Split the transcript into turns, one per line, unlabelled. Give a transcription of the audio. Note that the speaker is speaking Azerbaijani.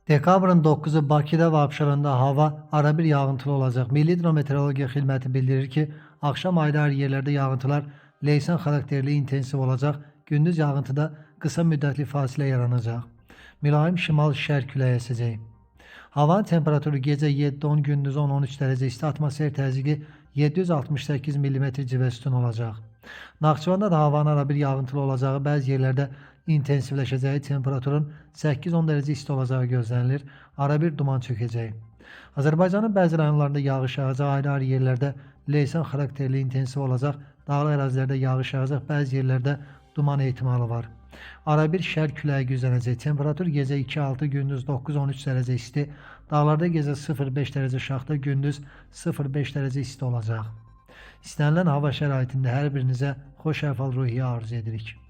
Dekabrın 9'u Bakıda ve Abşeronda hava arabir yağıntılı olacak. Milli Hidrometeoroloji Xidməti bildirir ki, akşam ayrı yerlerde yağıntılar leysan xarakterli intensiv olacak. Gündüz yağıntıda kısa müddətli fasilə yaranacaq. Mülayim şimal-şərq küləyi əsəcək. Havanın temperaturu gece 7-10, gündüz 10-13 derece isti, atmosfer təzyiqi 768 mm civə sütun olacaq. Naxçıvanda da havanın arabir yağıntılı olacağı, bəzi yerlərdə intensivləşəcəyi, temperaturun 8-10 derece isti olacağı gözlənilir. Arabir duman çökəcək. Azərbaycanın bəzi rayonlarında yağış yağacaq, ayrı yerlərdə leysan xarakterli intensiv olacaq. Dağlıq ərazilərdə yağış yağacaq, bəzi yerlərdə duman ehtimalı var. Arabir şərq küləyi güclənəcək. Temperatur gecə 2-6, gündüz 9-13 derece isti. Dağlarda gecə 0-5 derece şaxta, gündüz 0-5 derece isti olacaq. İstənilən hava şəraitində hər birinizə xoş əhval-ruhiyyə arzu edirik.